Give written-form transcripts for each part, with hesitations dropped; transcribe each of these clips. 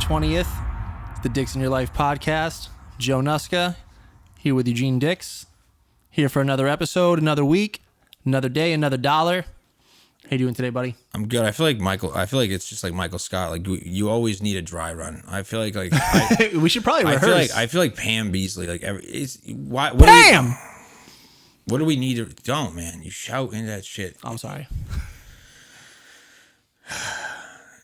20th, the Dicks in Your Life podcast. Joe Nuska, here with Eugene Dix. Here for another episode, another week, another day, another dollar. How you doing today, buddy? I'm good. I feel like it's just like Michael Scott. Like you always need a dry run. I feel like we should probably rehearse. I feel like Pam Beasley. Like Pam. What do we need to? Don't, man. You shout into that shit. I'm sorry.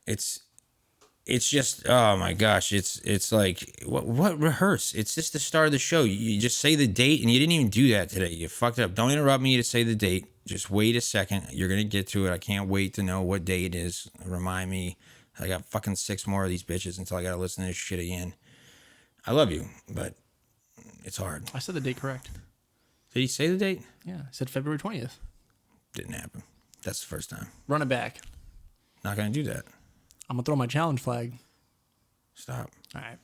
It's just, oh my gosh, it's like, what rehearse? It's just the start of the show. You just say the date, and you didn't even do that today. You fucked it up. Don't interrupt me to say the date. Just wait a second. You're going to get to it. I can't wait to know what day it is. Remind me. I got fucking 6 more of these bitches until I got to listen to this shit again. I love you, but it's hard. I said the date correct. Did he say the date? Yeah, I said February 20th. Didn't happen. That's the first time. Run it back. Not going to do that. I'm going to throw my challenge flag. Stop. All right.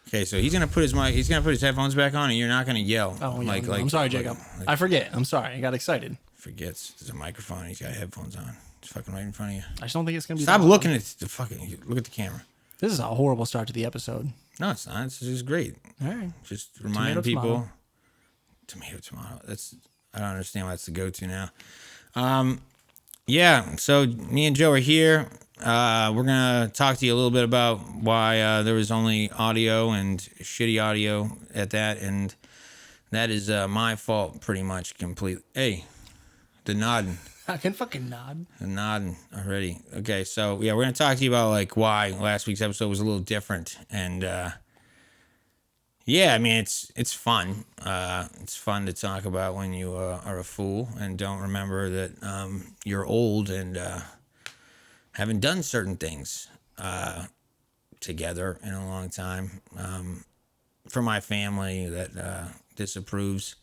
Okay, so he's gonna put his headphones back on, and you're not gonna yell. Oh, yeah, I'm sorry, Jacob. I forget. I'm sorry. I got excited. Forgets there's a microphone. He's got headphones on. It's fucking right in front of you. I just don't think it's gonna be. Stop looking at the fucking. Look at the camera. This is a horrible start to the episode. No, it's not. It's just great. All right. Just remind people. Tomato. I don't understand why that's the go-to now. Yeah. So me and Joe are here. We're going to talk to you a little bit about why there was only audio and shitty audio at that, and that is my fault pretty much completely. Hey, the nodding. I can fucking nod. The nodding already. Okay, so yeah, we're going to talk to you about like why last week's episode was a little different, and yeah, I mean, it's fun. It's fun to talk about when you are a fool and don't remember that you're old and haven't done certain things together in a long time. For my family that disapproves.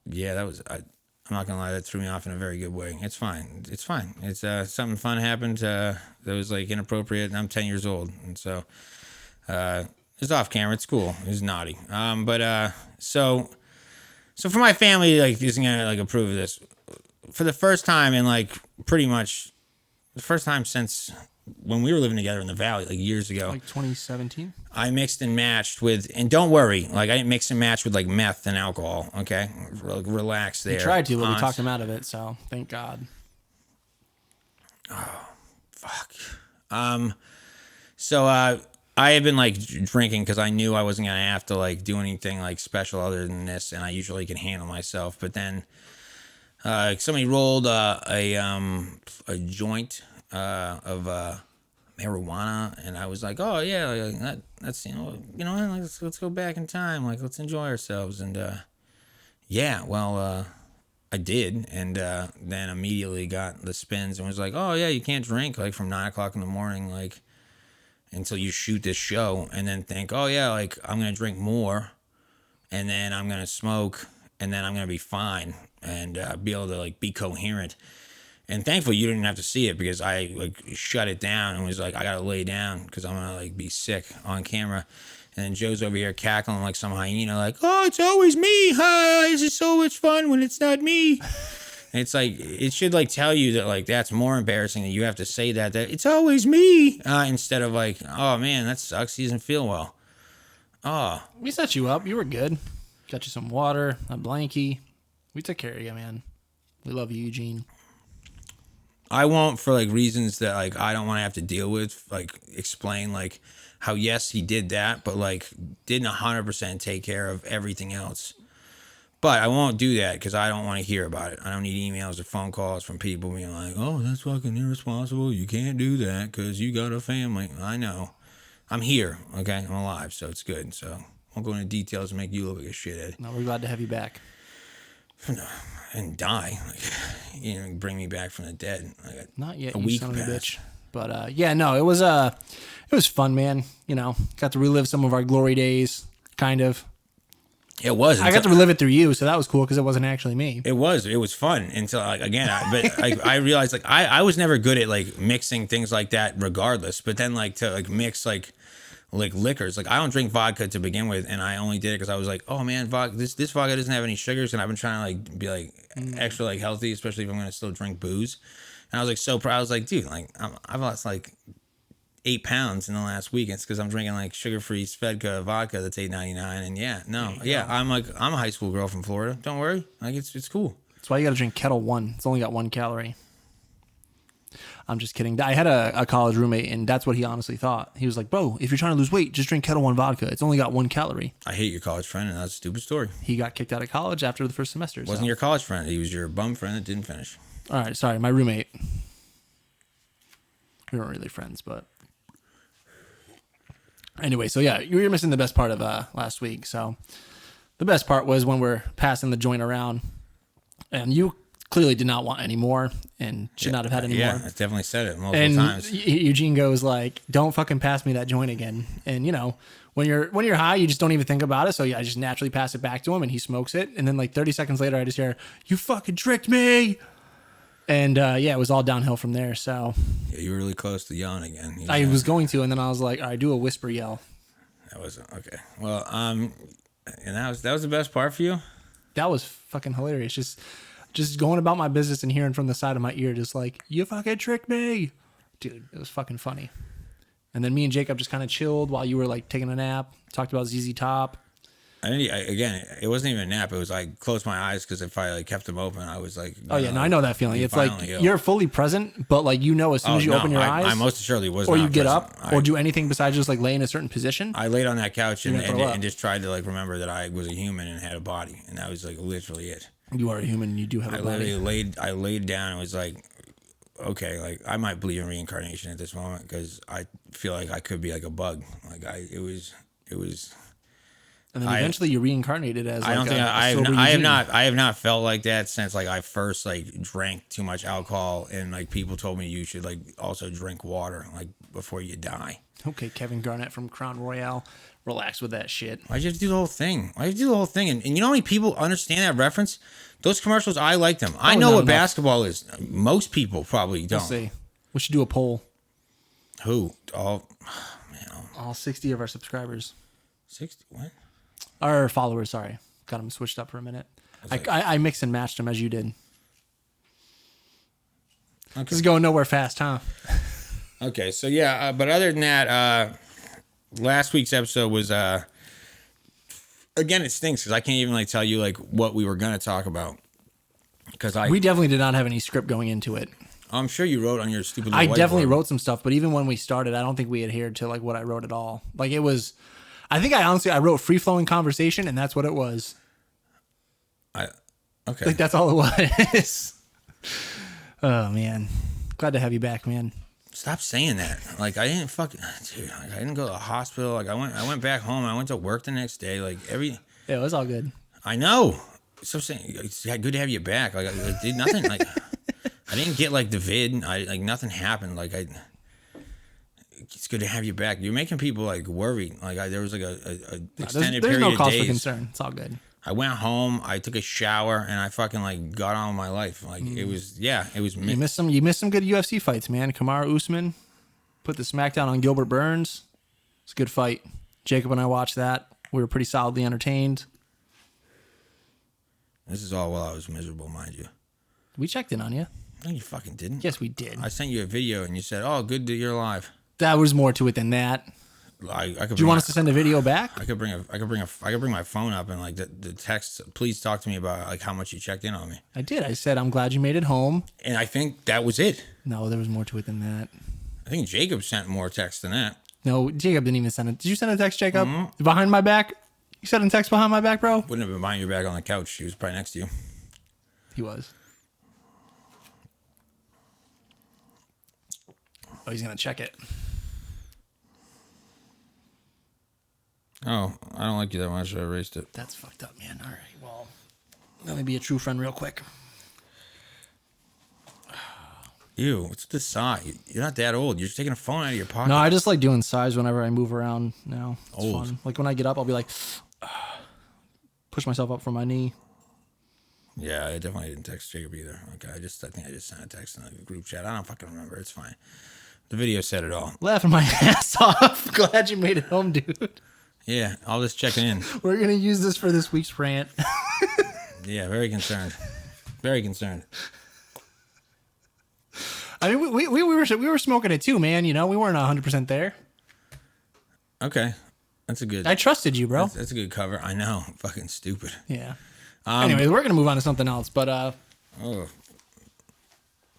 Yeah, that was... I'm not going to lie, that threw me off in a very good way. It's fine. It's fine. It's something fun happened that was like inappropriate, and I'm 10 years old. And so it's off camera. It's cool. It's naughty. So for my family, like, isn't going to like approve of this. For the first time in like pretty much the first time since when we were living together in the Valley, like years ago. Like 2017? I mixed and matched with, and don't worry, like I didn't mix and match with like meth and alcohol, okay? Like, relax there. We tried to, but we talked him out of it, so thank God. Oh, fuck. So I had been like drinking because I knew I wasn't going to have to like do anything like special other than this, and I usually can handle myself, but then somebody rolled a joint of marijuana, and I was like, "Oh yeah, that's let's go back in time, like let's enjoy ourselves." And yeah, well, I did, and then immediately got the spins and was like, "Oh yeah, you can't drink like from 9 o'clock in the morning, like until you shoot this show, and then think, oh yeah, like I'm gonna drink more, and then I'm gonna smoke, and then I'm gonna be fine." And be able to like be coherent. And thankfully you didn't have to see it because I like shut it down and was like, I gotta lay down because I'm gonna like be sick on camera. And then Joe's over here cackling like some hyena, like, oh, it's always me. Hi, this is so much fun when it's not me. And it's like, it should like tell you that like that's more embarrassing that you have to say that it's always me instead of like, oh man, that sucks. He doesn't feel well. Oh, we set you up. You were good. Got you some water, a blankie. We took care of you, man. We love you, Eugene. I won't, for like reasons that like I don't want to have to deal with, like explain like how yes he did that, but like didn't 100% take care of everything else. But I won't do that because I don't want to hear about it. I don't need emails or phone calls from people being like, "Oh, that's fucking irresponsible. You can't do that because you got a family." I know. I'm here, okay? I'm alive, so it's good. So I won't go into details and make you look like a shithead. No, we're glad to have you back. And die, like, bring me back from the dead. Like not yet, a you week son of a passed. bitch. But yeah, no, it was fun, man. You know, got to relive some of our glory days, kind of. It was. I got to relive it through you, so that was cool because it wasn't actually me. It was fun until like again, I realized like I was never good at like mixing things like that, regardless. But then like to like mix like liquors. Like I don't drink vodka to begin with, and I only did it because I was like, oh man, this vodka doesn't have any sugars, and I've been trying to like be like extra like healthy, especially if I'm gonna still drink booze. And I was like so proud. I was like, dude, like I've lost like 8 pounds in the last week. It's because I'm drinking like sugar-free Svedka vodka that's $8.99. And I'm a high school girl from Florida. Don't worry, like it's cool. That's why you got to drink Kettle One. It's only got 1 calorie. I'm just kidding. I had a college roommate, and that's what he honestly thought. He was like, bro, if you're trying to lose weight, just drink Kettle One vodka. It's only got 1 calorie. I hate your college friend, and that's a stupid story. He got kicked out of college after the first semester. Wasn't your college friend. He was your bum friend that didn't finish. All right, sorry, my roommate. We weren't really friends, but... Anyway, so yeah, you were missing the best part of last week. So the best part was when we're passing the joint around, and you clearly did not want any more and should not have had any more. Yeah, I definitely said it multiple times. Eugene goes like, "Don't fucking pass me that joint again." And you know, when you're high, you just don't even think about it. So yeah, I just naturally pass it back to him, and he smokes it. And then like 30 seconds later, I just hear, "You fucking tricked me." And it was all downhill from there. So yeah, you were really close to yelling again. I was going to, and then I was like, "All right, do a whisper yell." That wasn't okay. Well, and that was the best part for you. That was fucking hilarious. Just going about my business and hearing from the side of my ear, just like, "You fucking tricked me," dude. It was fucking funny. And then me and Jacob just kind of chilled while you were like taking a nap. Talked about ZZ Top. Again, it wasn't even a nap. It was like closed my eyes because if I like kept them open, I was like, oh yeah, no, I know that feeling. It's like you're fully present, but like you know as soon as you open your eyes, I most assuredly was. Or not you get present. up, or do anything besides just like lay in a certain position. I laid on that couch and just tried to like remember that I was a human and had a body, and that was like literally it. You are a human, and you do have a body. I laid down and was like, okay, like I might believe in reincarnation at this moment because I feel like I could be like a bug. Like it was. And then eventually you reincarnated as. I don't think I have not felt like that since like I first like drank too much alcohol and like people told me you should like also drink water like before you die. Okay, Kevin Garnett from Crown Royale, relax with that shit. Why'd you have to do the whole thing? And you know how many people understand that reference? Those commercials, I like them. I know what basketball is. Most people probably don't. Let's see. We should do a poll. Who? All 60 of our subscribers. 60? What? Our followers, sorry. Got them switched up for a minute. I mixed and matched them as you did. Okay. This is going nowhere fast, huh? Okay, so yeah, but other than that, last week's episode was, again, it stinks because I can't even like tell you like what we were going to talk about. We definitely did not have any script going into it. I'm sure you wrote on your stupid little whiteboard. I definitely wrote some stuff, but even when we started, I don't think we adhered to like what I wrote at all. Like it was... I think I wrote free-flowing conversation, and that's what it was. Okay. Like, that's all it was. Oh, man. Glad to have you back, man. Stop saying that. Like, I didn't dude, like, I didn't go to the hospital. Like, I went back home. I went to work the next day. Like, Yeah, it was all good. I know. So saying, it's good to have you back. Like, I did nothing. Like, I didn't get, like, the vid. Nothing happened. Like, it's good to have you back. You're making people like worried. Like there was like a extended period of days. There's no cause for concern. It's all good. I went home. I took a shower and I fucking like got on with my life. Like it was. You missed some good UFC fights, man. Kamaru Usman put the smackdown on Gilbert Burns. It's a good fight. Jacob and I watched that. We were pretty solidly entertained. This is all while I was miserable, mind you. We checked in on you. No, you fucking didn't. Yes, we did. I sent you a video and you said, "Oh, good that you're alive." That was more to it than that. I could. Do you want us to send a video back? I could bring my phone up and like the text. Please talk to me about like how much you checked in on me. I did. I said I'm glad you made it home. And I think that was it. No, there was more to it than that. I think Jacob sent more text than that. No, Jacob didn't even send it. Did you send a text, Jacob? Mm-hmm. Behind my back? You sent a text behind my back, bro? Wouldn't have been behind your back on the couch. He was probably next to you. He was. Oh, he's gonna check it. Oh, I don't like you that much. I erased it. That's fucked up, man. All right, well, let me be a true friend real quick. Ew, what's the size? You're not that old. You're just taking a phone out of your pocket. No, I just like doing size whenever I move around now. It's old. Fun. Like when I get up, I'll be like, push myself up from my knee. Yeah, I definitely didn't text Jacob either. Okay, I think I just sent a text in the group chat. I don't fucking remember. It's fine. The video said it all. Laughing my ass off. Glad you made it home, dude. Yeah, I'll just check in. We're going to use this for this week's rant. Yeah, very concerned. Very concerned. I mean, we were smoking it too, man. You know, we weren't 100% there. Okay, that's a good. I trusted you, bro. That's a good cover. I know, fucking stupid. Yeah. Anyways, we're gonna move on to something else, but Oh,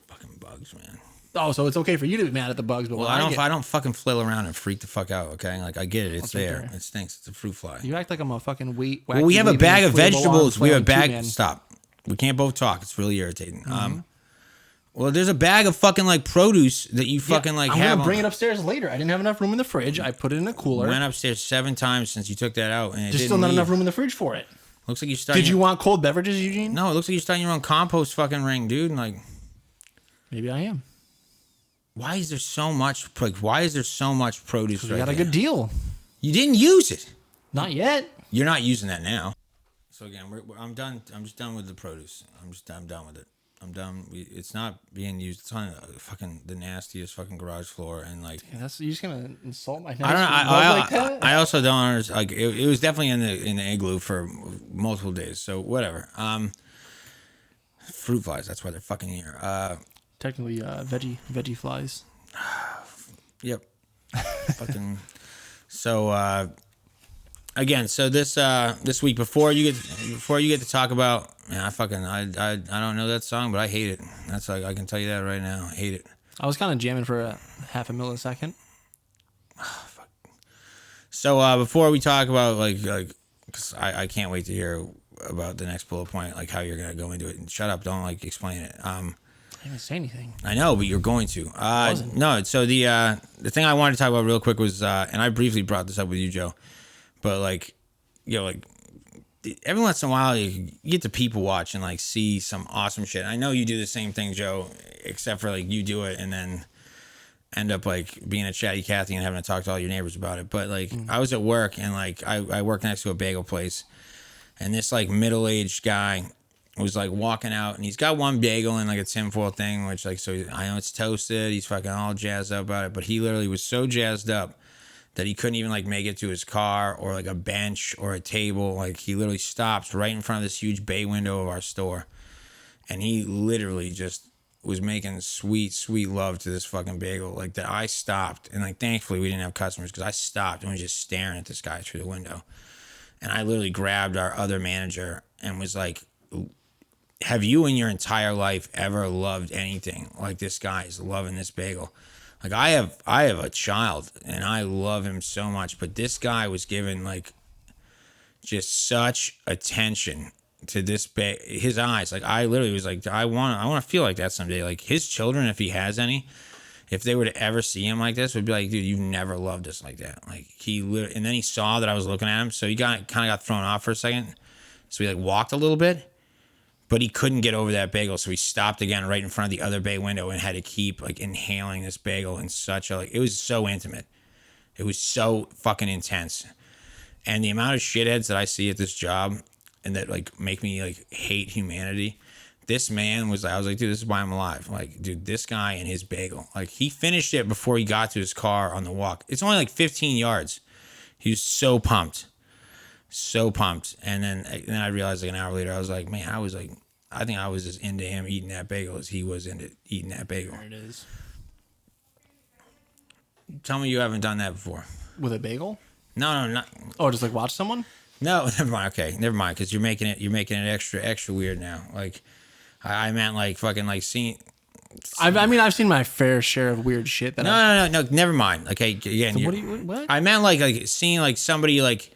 fucking bugs, man. oh, so it's okay for you to be mad at the bugs, but Well, I don't fucking flail around and freak the fuck out. Okay, like I get it, it's there. okay. It stinks. It's a fruit fly. You act like I'm a fucking Well, we have a bag of vegetables. We have a bag. Stop. We can't both talk. It's really irritating. Well, there's a bag of fucking like produce that you fucking like I'm have. I'm gonna bring it upstairs later. I didn't have enough room in the fridge. I put it in a cooler. Went upstairs 7 times since you took that out, and it There's didn't still not leave. enough room in the fridge for it. Looks like you're starting. Did you want cold beverages, Eugene? No, it looks like you're starting your own compost fucking ring, dude. Like, Maybe I am. why is there so much? Like, why is there so much produce? We Right got a there? good deal. You didn't use it. Not yet. You're not using that now. So again, I'm done. I'm just done with the produce. I'm done with it. I'm done. It's not being used. It's on fucking the nastiest fucking garage floor, and like Yeah, you're just gonna insult my. I don't know. I also don't understand. Like it was definitely in the igloo for multiple days. So whatever. Fruit flies. That's why they're fucking here. Technically, veggie flies. Yep. Fucking. So again, so this week before you get to talk about, man, I don't know that song, but I hate it. That's like I can tell you that right now. I hate it. I was kind of jamming for a half a millisecond. Fuck. So before we talk about like, cause I can't wait to hear about the next bullet point, like how you're gonna go into it. And shut up, don't like explain it. I didn't say anything. I know, but you're going to. Wasn't. No, so the thing I wanted to talk about real quick was, and I briefly brought this up with you, Joe, but like, you know, like every once in a while you get to people watch and like see some awesome shit. I know you do the same thing, Joe, except for like you do it and then end up like being a chatty Cathy and having to talk to all your neighbors about it. But like I was at work and like I work next to a bagel place, and this like middle-aged guy was like walking out and he's got one bagel and like a tinfoil thing, which like, so I know it's toasted. He's fucking all jazzed up about it, but he literally was so jazzed up that he couldn't even like make it to his car or like a bench or a table. Like he literally stops right in front of this huge bay window of our store. And he literally just was making sweet, sweet love to this fucking bagel. Like that I stopped, and like thankfully we didn't have customers because I stopped and was just staring at this guy through the window. And I literally grabbed our other manager and was like, have you in your entire life ever loved anything like this guy is loving this bagel? Like I have a child and I love him so much, but this guy was given like just such attention to this his eyes. Like I literally was like, I want to feel like that someday. Like his children, if he has any, if they were to ever see him like this, would be like, dude, you've never loved us like that. Like and then he saw that I was looking at him, so he kind of got thrown off for a second. So he like walked a little bit, but he couldn't get over that bagel, so he stopped again right in front of the other bay window and had to keep like inhaling this bagel in such a, like, it was so intimate. It was so fucking intense. And the amount of shitheads that I see at this job and that like make me like hate humanity, this man was, I was like, dude, this is why I'm alive. Like, dude, this guy and his bagel, like he finished it before he got to his car on the walk. It's only like 15 yards. He was so pumped. So pumped. And then I realized like an hour later, I was like, man, I think I was as into him eating that bagel as he was into eating that bagel. There it is. Tell me you haven't done that before. With a bagel? No, not. Oh, just like watch someone? No, never mind. Okay, never mind. Because you're making it extra weird now. Like, I meant like fucking like seeing. I mean, I've seen my fair share of weird shit. That No. Never mind. Okay, again. So what? I meant like seeing like somebody like.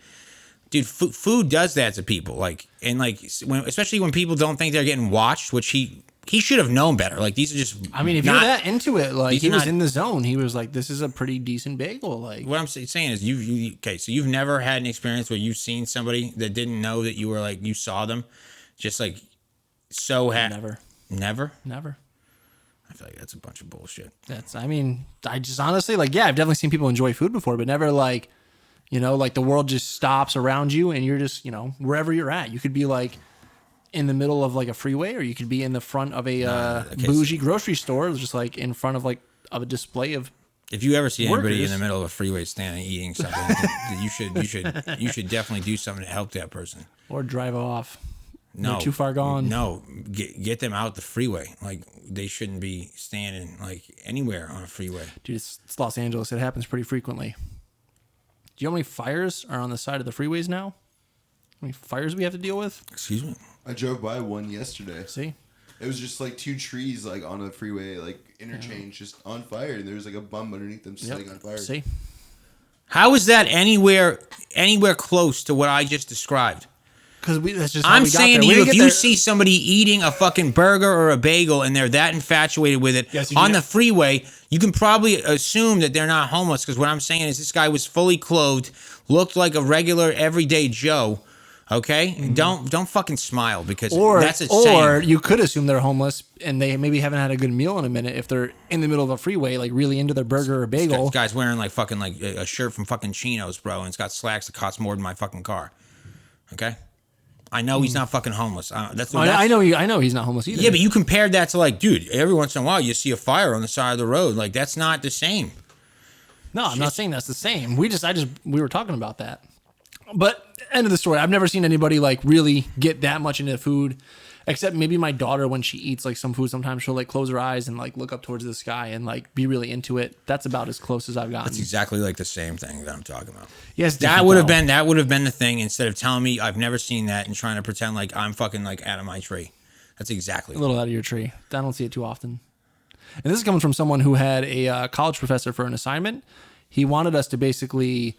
Dude, food does that to people, like, and like, especially when people don't think they're getting watched, which he should have known better. Like, these are just. I mean, if you're that into it, like, he was in the zone. He was like, "This is a pretty decent bagel." Like, what I'm saying is, okay, so you've never had an experience where you've seen somebody that didn't know that you were like, you saw them, just like, so never. I feel like that's a bunch of bullshit. I mean, I just honestly like, yeah, I've definitely seen people enjoy food before, but never like. You know, like the world just stops around you and you're just, you know, wherever you're at. You could be like in the middle of like a freeway, or you could be in the front of a bougie grocery store, just like in front of like a display of. If you ever see anybody workers. in the middle of a freeway standing eating something, you should definitely do something to help that person. Or drive off. No, They're too far gone. No, get them out the freeway. Like they shouldn't be standing like anywhere on a freeway. Dude, it's Los Angeles. It happens pretty frequently. Do you know how many fires are on the side of the freeways now? How many fires we have to deal with? Excuse me. I drove by one yesterday. See? It was just like two trees like on a freeway, like interchange, just on fire, and there was like a bum underneath them setting on fire. See? How is that anywhere close to what I just described? Because that's just how I'm we got saying there. to We you, didn't if get you there- see somebody eating a fucking burger or a bagel and they're that infatuated with it Yes, you on do. the freeway, you can probably assume that they're not homeless. Because what I'm saying is this guy was fully clothed, looked like a regular everyday Joe. Okay, don't fucking smile because that's a or shame. you could assume they're homeless and they maybe haven't had a good meal in a minute if they're in the middle of a freeway, like really into their burger or bagel. This guy's wearing like fucking like a shirt from fucking Chinos, bro, and it's got slacks that cost more than my fucking car. Okay, I know he's not fucking homeless. I know he's not homeless either. Yeah, but you compared that to like, dude, every once in a while you see a fire on the side of the road. Like that's not the same. No, I'm not saying that's the same. We were talking about that. But end of the story. I've never seen anybody like really get that much into food, except maybe my daughter when she eats like some food. Sometimes she'll like close her eyes and like look up towards the sky and like be really into it. That's about as close as I've gotten. That's exactly like the same thing that I'm talking about. Yes, that would have been the thing instead of telling me I've never seen that and trying to pretend like I'm fucking like out of my tree. That's exactly a little out of your tree. I don't see it too often. And this is coming from someone who had a college professor for an assignment. He wanted us to basically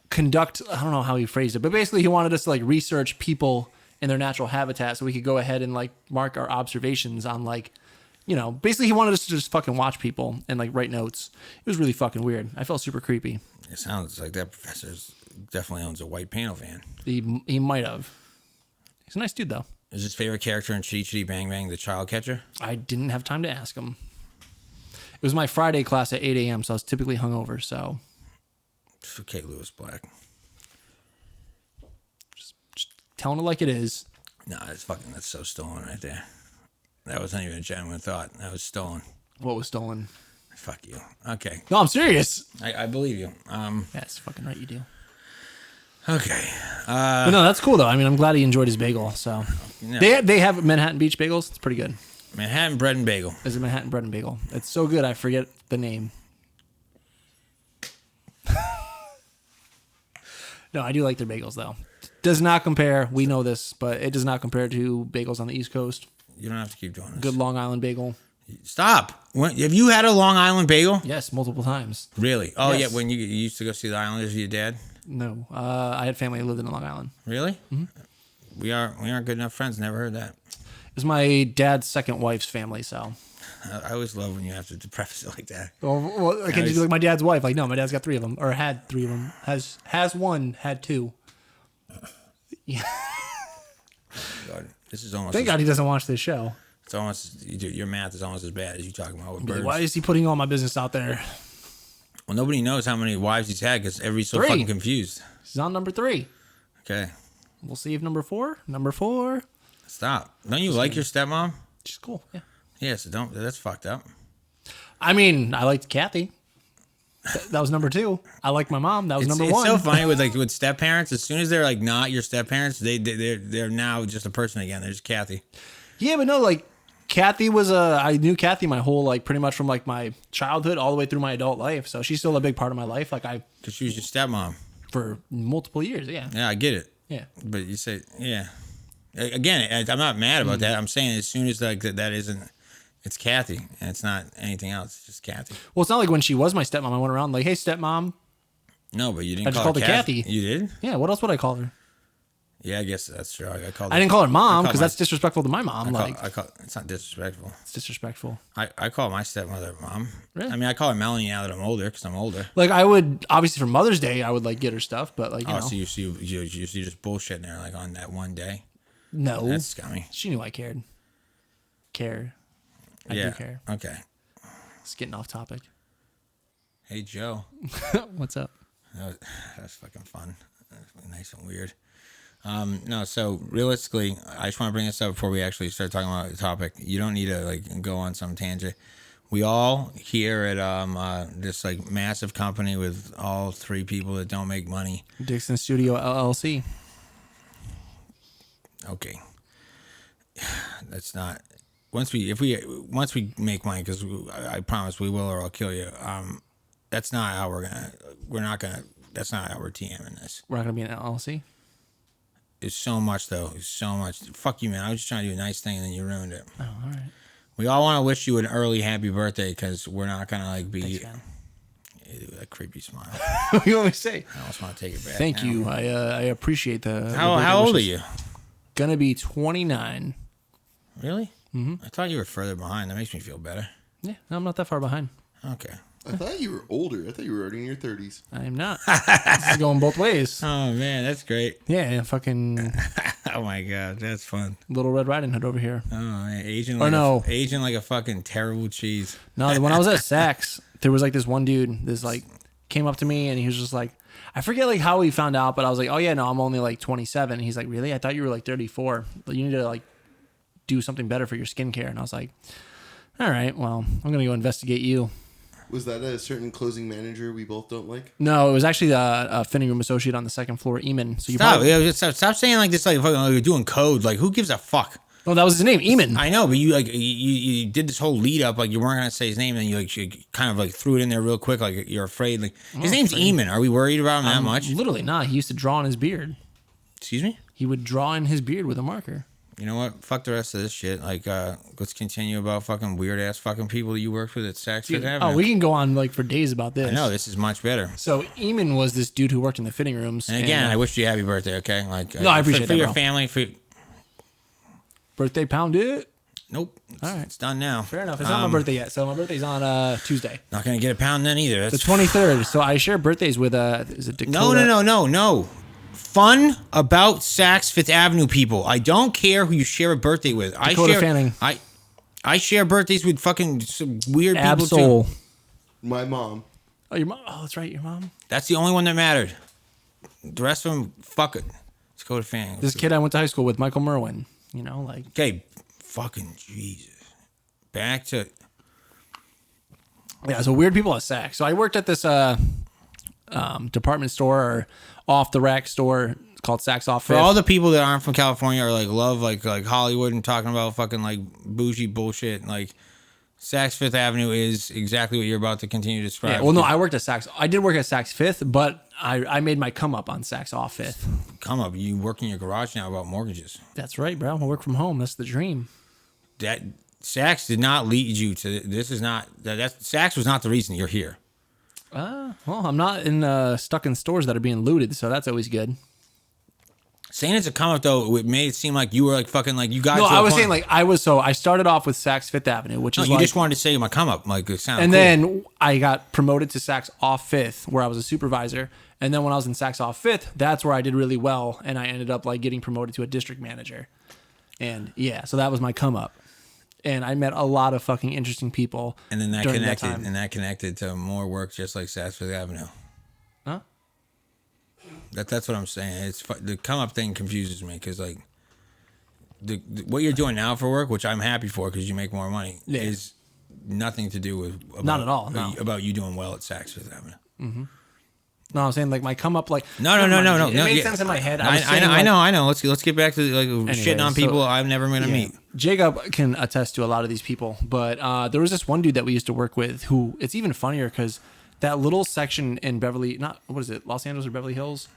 conduct, I don't know how he phrased it, but basically he wanted us to like research people in their natural habitat so we could go ahead and like mark our observations on like, you know, basically he wanted us to just fucking watch people and like write notes. It was really fucking weird. I felt super creepy. It sounds like that professor definitely owns a white panel van. He might have. He's a nice dude though. Is his favorite character in Chitty Chitty Bang Bang the child catcher? I didn't have time to ask him. It was my Friday class at 8 a.m., so I was typically hungover, so. Okay, Lewis Black. Just telling it like it is. No, that's so stolen right there. That wasn't even a genuine thought. That was stolen. What was stolen? Fuck you. Okay. No, I'm serious. I believe you. That's fucking right, you do. Okay. But no, that's cool though. I mean, I'm glad he enjoyed his bagel. So Yeah. they have Manhattan Beach bagels. It's pretty good. Manhattan bread and bagel. It's a Manhattan bread and bagel. It's so good I forget the name. No, I do like their bagels though. Does not compare. We know this, but it does not compare to bagels on the East Coast. You don't have to keep doing this. Good Long Island bagel. Stop. Have you had a Long Island bagel? Yes, multiple times. Really? Oh, Yes. yeah. When you used to go see the Islanders with your dad? No, I had family who lived in Long Island. Really? Mm-hmm. We aren't good enough friends. Never heard that. It's my dad's second wife's family, so. I always love when you have to preface it like that. Well, I can't just be like my dad's wife. Like, no, my dad's got 3 of them, or had 3 of them. Has one, had 2. Yeah. God, this is almost. Thank God he doesn't watch this show. It's almost your math is almost as bad as you talking about with Like, birds. why is he putting all my business out there? Well, nobody knows how many wives he's had because everybody's so 3. fucking confused. He's on number 3. Okay, We'll see if number 4. Number 4. stop. Don't you like your stepmom? She's cool. Yeah. Yeah, so don't. That's fucked up. I mean, I liked Kathy. That was number 2. I like my mom. That was number 1. It's so funny with step parents. As soon as they're like not your step parents, they're now just a person again. They're just Kathy. Yeah, but no, like Kathy was I knew Kathy my whole like pretty much from like my childhood all the way through my adult life. So she's still a big part of my life. Like Because she was your stepmom. for multiple years. Yeah. Yeah, I get it. Yeah. But you say, yeah. Again, I'm not mad about that. I'm saying as soon as like that isn't, it's Kathy and it's not anything else. It's just Kathy. Well, it's not like when she was my stepmom. I went around like, hey, stepmom. No, but you didn't I just call called her Kathy. You did? Yeah. What else would I call her? Yeah, I guess that's true. I didn't call her mom because my- that's disrespectful to my mom. it's not disrespectful. It's disrespectful. I call my stepmother mom. Really? I mean, I call her Melanie now that I'm older because I'm older. Like I would obviously for Mother's Day I would like get her stuff, but like you know, So you just bullshitting her like on that one day. no, That's scummy. she knew I cared. I do care. Okay. It's getting off topic. Hey Joe. What's up? That's fucking fun. That's nice and weird. No, so realistically, I just want to bring this up before we actually start talking about the topic. You don't need to like go on some tangent. We all here at this like massive company with all 3 people that don't make money. Dixon Studio LLC. Okay. that's not. Once we make money, because I promise we will, or I'll kill you. That's not how that's not how we're TMing this. We're not gonna be an LLC. It's so much though. It's so much. Fuck you, man. I was just trying to do a nice thing and then you ruined it. Oh, all right. We all want to wish you an early happy birthday because we're not gonna like be. Thanks, man. Ew, that creepy smile. What do you want me to say? I almost want to take it back. Thank you. I appreciate the. How old are you? Gonna be 29. Really? Mm-hmm. I thought you were further behind. That makes me feel better. Yeah, no, I'm not that far behind. Okay. I thought you were older. I thought you were already in your 30s. I am not. This is going both ways. Oh man, that's great. Yeah, fucking Oh my god, that's fun. Little Red Riding Hood over here. Oh man, aging like a fucking terrible cheese. No, when I was at Saks, there was like this one dude, came up to me and he was just like, I forget like how he found out, but I was like, oh yeah, no, I'm only like 27. And he's like, really? I thought you were like 34. But you need to like do something better for your skincare. And I was like, all right, well, I'm gonna go investigate you. Was that a certain closing manager we both don't like? No, it was actually a fitting room associate on the second floor, Eamon. So you Stop saying like this, like fucking you're doing code. Like who gives a fuck? Oh, that was his name, Eamon. I know, but you like you did this whole lead up, like you weren't gonna say his name, and you kind of like threw it in there real quick, like you're afraid. Like his name's Eamon. Are we worried about him that much? Literally not. He used to draw in his beard. Excuse me? He would draw in his beard with a marker. You know what? Fuck the rest of this shit. Like, let's continue about fucking weird ass fucking people that you worked with at Saks Fifth Avenue. Oh, we can go on like for days about this. I know this is much better. So Eamon was this dude who worked in the fitting rooms. And again, I wish you a happy birthday. Okay, like no, I appreciate for that, your bro. family. For birthday pound it. Nope. All right, it's done now. Fair enough. It's not my birthday yet, so my birthday's on Tuesday. Not gonna get a pound then either. That's the 23rd. So I share birthdays with is it Dakota? No. Fun about Saks Fifth Avenue people. I don't care who you share a birthday with. Dakota Fanning. I share birthdays with fucking some weird people Absol. too. My mom. Oh, your mom. Oh, that's right, your mom. That's the only one that mattered. The rest of them, fuck it. Dakota Fanning. This kid I went to high school with, Michael Merwin. You know, like. Okay, fucking Jesus. Back to. Yeah, so weird people at Saks. So I worked at this department store or off the rack store called Saks Off For Fifth. all the people that aren't from California or like love like Hollywood and talking about fucking like bougie bullshit, like Saks Fifth Avenue is exactly what you're about to continue to describe. Yeah, well, no, I worked at Saks. I did work at Saks Fifth, but I made my come up on Saks Off Fifth. Come up, you work in your garage now about mortgages. That's right, bro. I work from home. That's the dream. That Saks did not lead you to this. Is not that Saks was not the reason you're here. Well, I'm not stuck in stores that are being looted, so that's always good. Saying it's a come up though, it made it seem like you were like fucking like you got. No, to I a was point. saying like I started off with Saks Fifth Avenue, which is you like, just wanted to say my come up, like it sounded. and cool. then I got promoted to Saks Off Fifth, where I was a supervisor. And then when I was in Saks Off Fifth, that's where I did really well, and I ended up like getting promoted to a district manager. And yeah, so that was my come up. And I met a lot of fucking interesting people. And then that during connected, that time. and that connected to more work, just like Saks Fifth Avenue. Huh? That's what I'm saying. It's the come up thing confuses me because like the what you're doing now for work, which I'm happy for because you make more money, is nothing to do with Not at all. No. about you doing well at Saks Fifth Avenue. Mm-hmm. No, I'm saying like my come up, like no. It made sense in my head. I know. Let's get back to like shitting on people I'm never gonna meet. Jacob can attest to a lot of these people, but there was this one dude that we used to work with who it's even funnier because that little section in Los Angeles or Beverly Hills?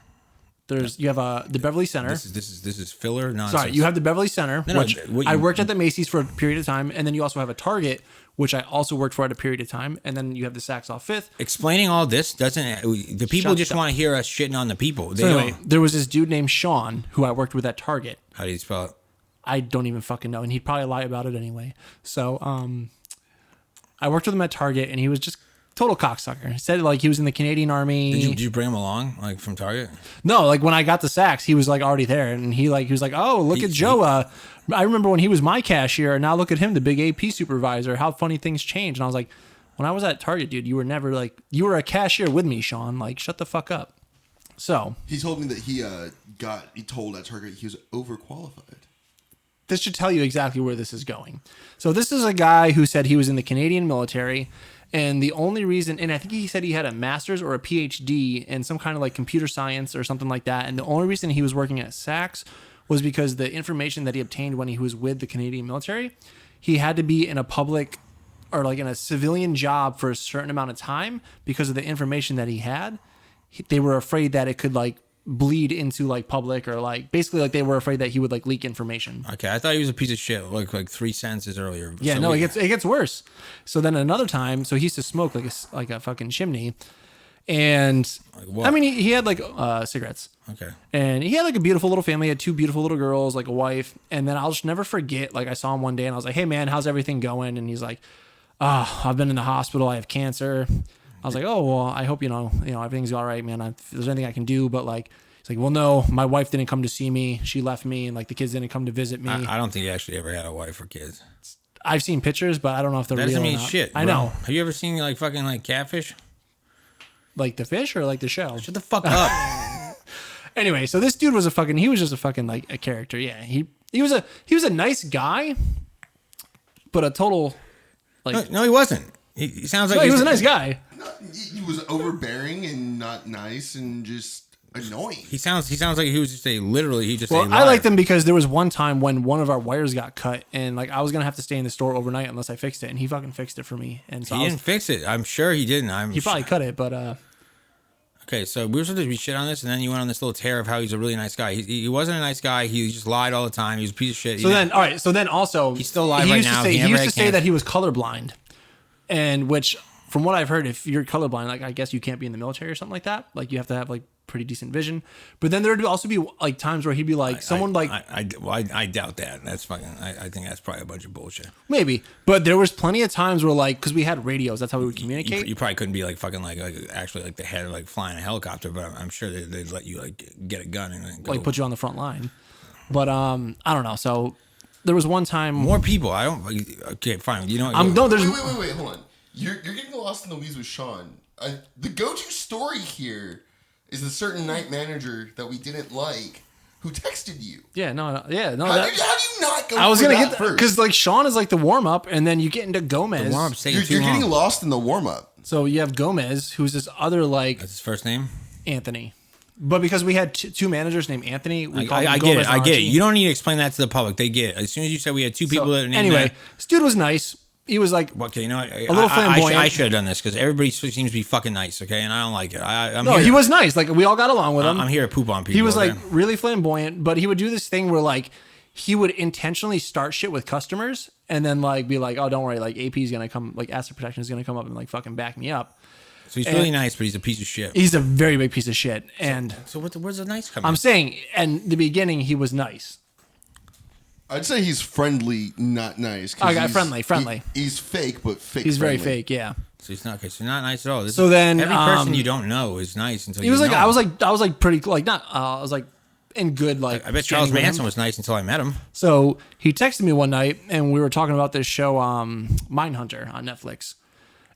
You have the Beverly Center. This is filler nonsense. Sorry, you have the Beverly Center, which I worked at the Macy's for a period of time, and then you also have a Target, which I also worked for at a period of time, and then you have the Saks Off Fifth. Explaining all this doesn't the people just want to hear us shitting on the people. So anyway, there was this dude named Sean who I worked with at Target. How do you spell it? I don't even fucking know, and he'd probably lie about it anyway. So I worked with him at Target, and he was just total cocksucker. He said like he was in the Canadian Army. Did you bring him along like from Target? No, like when I got to Saks, he was like already there, and he was like, oh, look at Joe. I remember when he was my cashier, and now look at him, the big AP supervisor. How funny things change. And I was like, when I was at Target, dude, you were never like you were a cashier with me, Sean. Like, shut the fuck up. So he told me that he told at Target he was overqualified. This should tell you exactly where this is going. So this is a guy who said he was in the Canadian military. And the only reason, and I think he said he had a master's or a PhD in some kind of like computer science or something like that. And the only reason he was working at Saks was because the information that he obtained when he was with the Canadian military, he had to be in a public or like in a civilian job for a certain amount of time because of the information that he had. They were afraid that it could like bleed into like public or like basically like they were afraid that he would like leak information. Okay, I thought he was a piece of shit like 3 sentences earlier. Yeah, So no, it gets worse. So then another time, so he used to smoke like a fucking chimney, and Like what? I mean he had like cigarettes. Okay. And he had like a beautiful little family. He had 2 beautiful little girls, like a wife. And then I'll just never forget. Like I saw him one day and I was like, "Hey man, how's everything going?" And he's like, "Oh, I've been in the hospital. I have cancer." I was like, "Oh well, I hope you know everything's all right, man. If there's anything I can do." But like, he's like, "Well, no, my wife didn't come to see me. She left me, and like the kids didn't come to visit me." I don't think he actually ever had a wife or kids. I've seen pictures, but I don't know if they're That real doesn't or mean not. shit. I bro. know, Have you ever seen like fucking like catfish? like the fish or like the show. Shut the fuck up. Anyway, so this dude was he was just a fucking like a character. Yeah, he was a nice guy, but a total like No, he wasn't. He sounds like he was a nice guy. He was overbearing and not nice and just annoying. He sounds like he was just he just Well, a I liar. liked him because there was one time when one of our wires got cut, and like I was gonna have to stay in the store overnight unless I fixed it, and he fucking fixed it for me. And so He didn't fix it. I'm sure he didn't. he probably cut it, but Okay, so we were supposed to be shit on this, and then you went on this little tear of how he's a really nice guy. He wasn't a nice guy. He just lied all the time. He was a piece of shit. so then all right, so then also He's still alive he right used to now. say- He He never used had to say cancer. that he was colorblind, and which from what I've heard, if you're colorblind, like I guess you can't be in the military or something like that. Like you have to have like pretty decent vision. But then there would also be like times where he'd be like I doubt that. That's fucking. I think that's probably a bunch of bullshit. maybe, but there was plenty of times where like because we had radios, that's how we would communicate. You probably couldn't be like fucking like actually like the head of like flying a helicopter, but I'm sure they'd let you like get a gun and go. like put you on the front line. But I don't know. So there was one time more people. I don't. Okay, fine. You know. no, there's Wait, hold on. You're getting lost in the weeds with Sean. The go-to story here is the certain night manager that we didn't like who texted you. no. How do you not go? I was for gonna that get first? because like Sean is like the warm up, and then you get into Gomez. warm-up's taking too You're long. getting lost in the warm-up. So you have Gomez, who's this other like That's his first name. Anthony. But because we had 2 managers named Anthony, we called him I get Gomez it. I and get it. Archie. You don't need to explain that to the public. They get it. As soon as you said we had 2 people that named anyway, that. this dude was nice. He was like, Okay, you know what? A little flamboyant. I should have done this because everybody seems to be fucking nice, okay? And I don't like it. I'm no, here, he was nice. Like we all got along with him. I'm here to poop on people. He was okay? like really flamboyant, but he would do this thing where like he would intentionally start shit with customers and then like be like, "Oh, don't worry, like AP is gonna come, like asset protection is gonna come up and like fucking back me up." So he's really nice, but he's a piece of shit. He's a very big piece of shit, and So where's the nice coming? I'm saying, in the beginning, he was nice. I'd say he's friendly, not nice. 'cause Okay, he's- friendly. He's fake, but fake. He's very friendly. fake, yeah. So he's not okay. So not nice at all. So then, every person you don't know is nice until He you was like, know I was him. like pretty like not. I was like in good like. I bet standing Charles with him. Manson was nice until I met him. So he texted me one night, and we were talking about this show, Mindhunter on Netflix.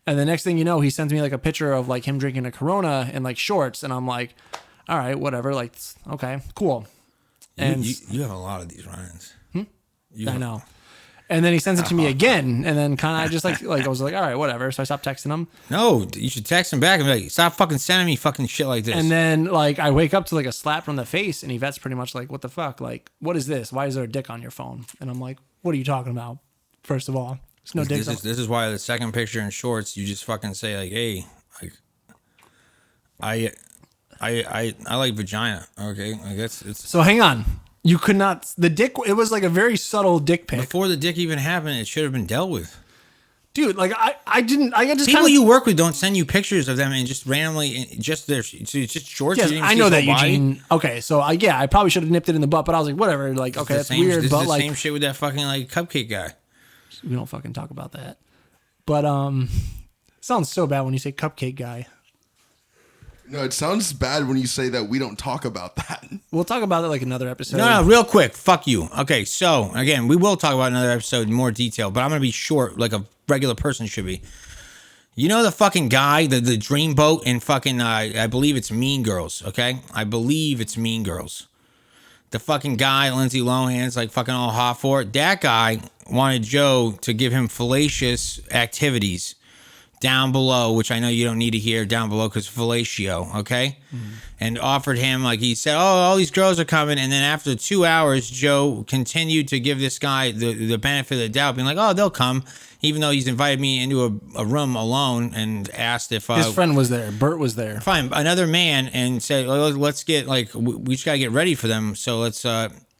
And the next thing you know, he sends me like a picture of like him drinking a Corona in like shorts, and I'm like, all right, whatever, like okay, cool. And You have a lot of these Ryans. I know. And then he sends it to me again, and then kind of I just like I was like, all right, whatever. So I stopped texting him. No, you should text him back and be like, stop fucking sending me fucking shit like this. And then like I wake up to like a slap from the face, and Yvette's pretty much like, what the fuck? Like, what is this? Why is there a dick on your phone? And I'm like, what are you talking about? First of all, there's no dick. This is why the second picture in shorts, you just fucking say like, hey, like, I like vagina. Okay, like it's So hang on. You could not. The dick. It was like a very subtle dick pic, before the dick even happened. It should have been dealt with. dude. Like I didn't. I just People kinda, you work with don't send you pictures of them and just randomly just their. So it's just shorts. Yes, you didn't I see know his that, whole body? Eugene. Okay, so I probably should have nipped it in the butt, but I was like, whatever. Like, okay, that's weird, This but is the like, same shit with that fucking like cupcake guy. we don't fucking talk about that. But sounds so bad when you say cupcake guy. No, it sounds bad when you say that we don't talk about that. We'll talk about it like another episode. No, real quick. Fuck you. Okay, so again, we will talk about another episode in more detail, but I'm gonna be short, like a regular person should be. You know the fucking guy, the dreamboat in fucking, I believe it's Mean Girls. Okay, I believe it's Mean Girls. The fucking guy, Lindsay Lohan's like fucking all hot for it. That guy wanted Joe to give him fallacious activities down below, which I know you don't need to hear down below because fellatio, okay? And offered him, like he said, oh, all these girls are coming. And then after 2 hours, Joe continued to give this guy the benefit of the doubt, being like, oh, they'll come, even though he's invited me into a room alone and asked if... His friend was there. Bert was there. Fine, another man, and said, let's get, like, we just got to get ready for them. So let's,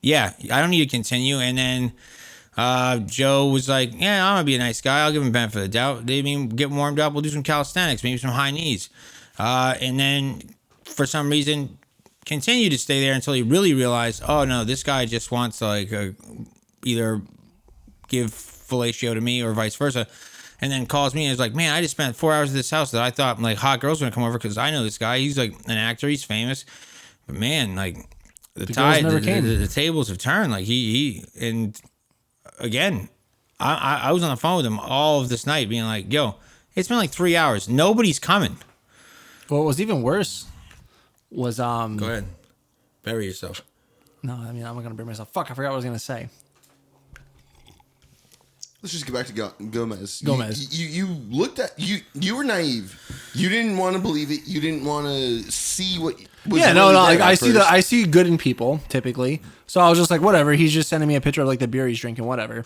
yeah, I don't need to continue. And then Joe was like, yeah, I'm going to be a nice guy. I'll give him the benefit of the doubt. They mean get warmed up. We'll do some calisthenics, maybe some high knees. And then, for some reason, continued to stay there until he really realized, oh, no, this guy just wants to, like, either give fellatio to me or vice versa. And then calls me and is like, man, I just spent 4 hours at this house that I thought, like, hot girls were going to come over because I know this guy. He's, like, an actor. He's famous. But, man, like, the tables have turned. Like, he and... Again, I was on the phone with him all of this night being like, yo, it's been like 3 hours. Nobody's coming. Well, what was even worse was... Go ahead. Bury yourself. No, I mean, I'm not going to bury myself. Fuck, I forgot what I was going to say. Let's just get back to Gomez. Gomez. You looked at... You were naive. You didn't want to believe it. You didn't want to see what... Like I see good in people typically, so I was just like, whatever. He's just sending me a picture of like the beer he's drinking, whatever.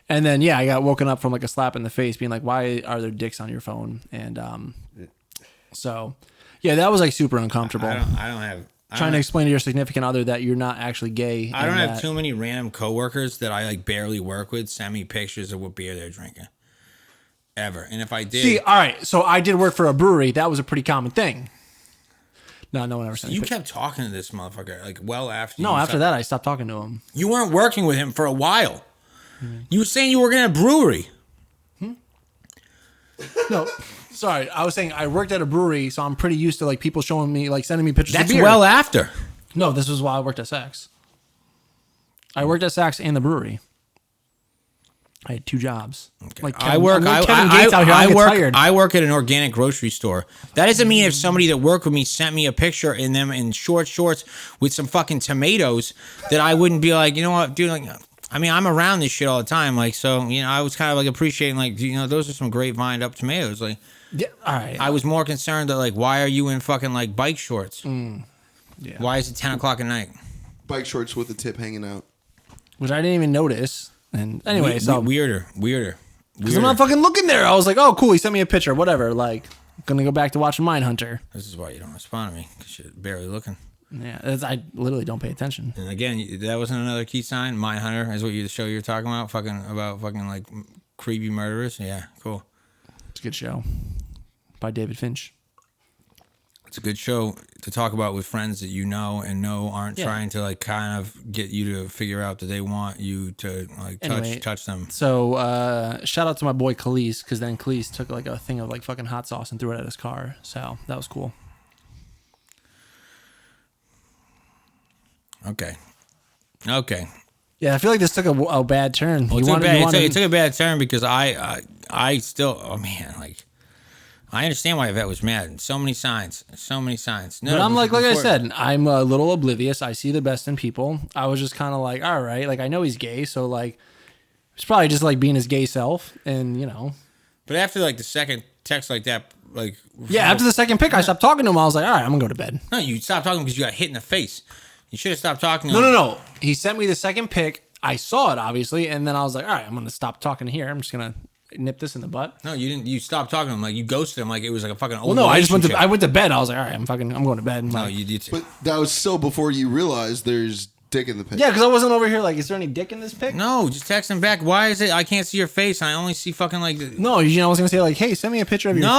And then I got woken up from like a slap in the face, being like, why are there dicks on your phone? And so that was like super uncomfortable. I don't have trying to explain to your significant other that you're not actually gay. I don't have too many random coworkers that I like barely work with send me pictures of what beer they're drinking ever. And if I did, see, all right, so I did work for a brewery. That was a pretty common thing. No one ever sent me. You kept talking to this motherfucker like well after. No, after that I stopped talking to him. You weren't working with him for a while. You were saying you were in a brewery. No, sorry. I was saying I worked at a brewery, so I'm pretty used to like people showing me, like sending me pictures That's of beer. well after. No, this was while I worked at Saks. I worked at Saks and the brewery. I had 2 jobs. Okay. Like I work at an organic grocery store. That doesn't mean if somebody that worked with me sent me a picture in them in short shorts with some fucking tomatoes that I wouldn't be like, you know what, dude, like, I mean, I'm around this shit all the time. Like, so, you know, I was kind of like appreciating, like, you know, those are some great vined up tomatoes. Like, yeah, all right. I was more concerned that, like, why are you in fucking, like, bike shorts? Yeah. Why is it 10 o'clock at night? Bike shorts with the tip hanging out. Which I didn't even notice. And anyway, so. Weirder. Because I'm not fucking looking there. I was like, oh, cool. He sent me a picture. Whatever. Like, gonna go back to watching Mindhunter. This is why you don't respond to me, because you're barely looking. Yeah, I literally don't pay attention. And again, that wasn't another key sign. Mindhunter is what the show you're talking about, fucking like creepy murderers. Yeah, cool. It's a good show by David Finch. It's a good show to talk about with friends that you know and aren't trying to like kind of get you to figure out that they want you to like touch them. So shout out to my boy Khalees, because then Khalees took like a thing of like fucking hot sauce and threw it at his car. So that was cool. Okay. Yeah, I feel like this took a bad turn. Well, it took a bad turn because I still, oh man, like, I understand why Yvette was mad. So many signs. No, but I'm like I said, I'm a little oblivious. I see the best in people. I was just kind of like, all right, like I know he's gay, so like he's probably just like being his gay self, and you know. But after like the second text like that, like after the second pick, I stopped talking to him. I was like, all right, I'm gonna go to bed. No, you stopped talking because you got hit in the face. You should have stopped talking to him. No. He sent me the second pick. I saw it obviously, and then I was like, all right, I'm gonna stop talking here. I'm just gonna nip this in the butt. No, you didn't. You stopped talking to him. Like you ghosted him. Like it was like a fucking old. Well, no, I went to bed. I was like, all right, I'm going to bed. No, you did. But that was still before you realized there's dick in the pic. Yeah, because I wasn't over here like, is there any dick in this pic? No, just text him back. Why is it I can't see your face? And I only see fucking like. No, Eugene, I was gonna say like, hey, send me a picture of your face.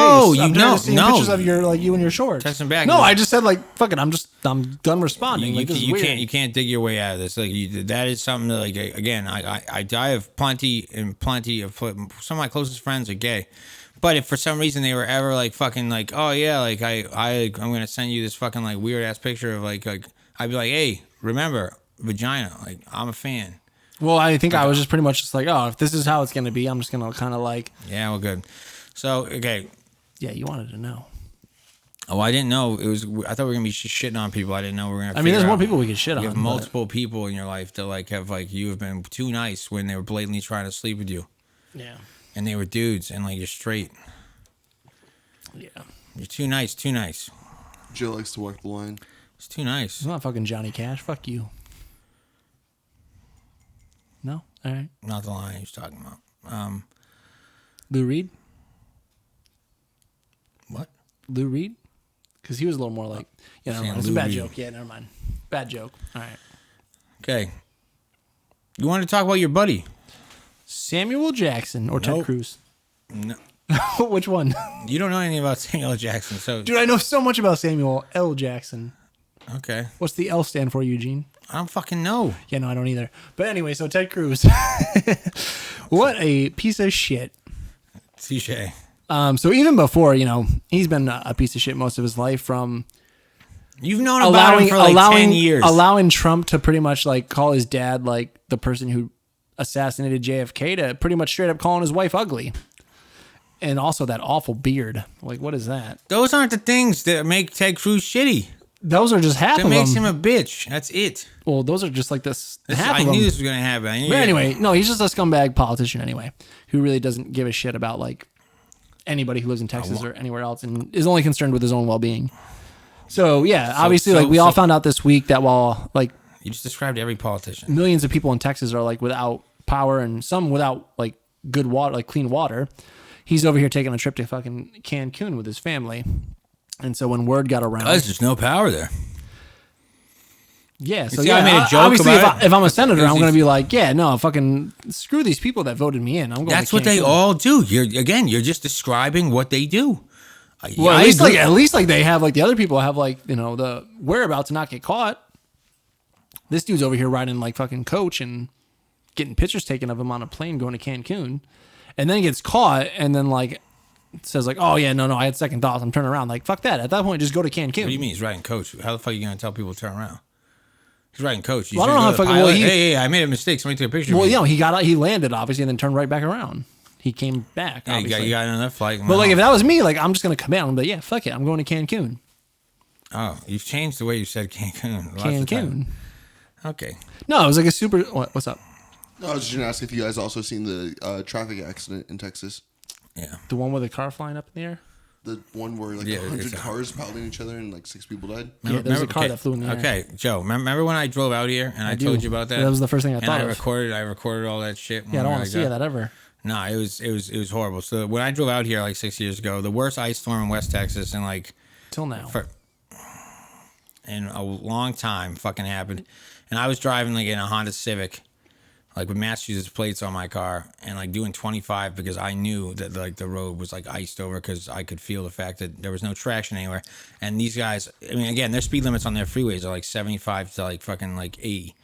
No, pictures of your like you and your shorts. Text him back. No, I just said like, fuck it, I'm done responding. You can't dig your way out of this. Like that is something that like again, I have plenty of some of my closest friends are gay. But if for some reason they were ever like fucking like, oh yeah, like I'm gonna send you this fucking like weird ass picture of like I'd be like, hey, remember vagina, like I'm a fan. Well, I think I was just pretty much just like, oh, if this is how it's gonna be, I'm just gonna kind of like. Yeah, well, good. So okay. Yeah, you wanted to know. Oh, I didn't know it was. I thought we were gonna be shitting on people. I didn't know we were gonna. I mean, there's more people we could shit on. You have multiple people in your life that like have like you have been too nice when they were blatantly trying to sleep with you. Yeah. And they were dudes, and like you're straight. Yeah. You're too nice. Too nice. Joe likes to walk the line. It's too nice. I'm not fucking Johnny Cash. Fuck you. No? All right. Not the line he was talking about. Lou Reed? What? Lou Reed? Because he was a little more like... Yeah, never mind. It's a Lou bad Reed. joke. Yeah, never mind. Bad joke. All right. Okay. You want to talk about your buddy? Samuel Jackson or Ted Nope. Cruz? No. Which one? You don't know anything about Samuel L. Jackson, so... Dude, I know so much about Samuel L. Jackson. Okay. What's the L stand for, Eugene? I don't fucking know. Yeah, no, I don't either. But anyway, so Ted Cruz. What a piece of shit. Touche. So even before, he's been a piece of shit most of his life, from You've known about him for like 10 years. allowing Trump to pretty much like call his dad like the person who assassinated JFK, to pretty much straight up calling his wife ugly. And also that awful beard. Like, what is that? Those aren't the things that make Ted Cruz shitty. Those are just half That of makes them. him a bitch. That's it. Well, those are just like this. Half I of knew them. this was going to happen. But anyway, no, he's just a scumbag politician anyway, who really doesn't give a shit about like anybody who lives in Texas or anywhere else, and is only concerned with his own well-being. So yeah, obviously, like we all found out this week that while like You just described every politician. millions of people in Texas are like without power and some without like good water, like clean water, he's over here taking a trip to fucking Cancun with his family. And so when word got around, Because there's no power there. yeah, so see, yeah, I made a joke obviously about if I'm a senator, Because I'm going to he's- be like, yeah, no, fucking screw these people that voted me in. I'm going. That's to what they Cancun. all do. You're just describing what they do. Well, I at least agree. like they have like the other people have like the whereabouts to not get caught. This dude's over here riding like fucking coach and getting pictures taken of him on a plane going to Cancun, and then gets caught and then like says like, oh yeah, no, I had second thoughts. I'm turning around. Like fuck that. At that point, just go to Cancun. What do you mean he's riding coach? How the fuck are you going to tell people to turn around? He's riding coach. He's Well, I don't know gonna how go to fucking- the well, pilot. he- Hey, I made a mistake. Somebody took a picture Well, of me. he landed obviously and then turned right back around. He came back. Yeah, Obviously. you got another flight. But like if that was me, like I'm just gonna come out and be like, yeah, fuck it, I'm going to Cancun. Oh, you've changed the way you said Cancun. Lots of time. Cancun. Okay. No, it was like a super. What's up? No, I was just gonna ask if you guys also seen the traffic accident in Texas. Yeah. The one with the car flying up in the air. The one where like Yeah, 100 it's- cars piled in each other and like 6 people died. Yeah, there was a car that flew in the air. Okay, Joe, remember when I drove out here and I do. told you about that? That was the first thing I and thought I of. recorded all that shit. Yeah, I don't want to see that ever. No, it was horrible. So when I drove out here like 6 years ago, the worst ice storm in West Texas in like Till now. in a long time fucking happened. And I was driving like in a Honda Civic, like with Massachusetts plates on my car, and like doing 25 because I knew that like the road was like iced over because I could feel the fact that there was no traction anywhere. And these guys, I mean, again, their speed limits on their freeways are like 75 to like fucking like 80.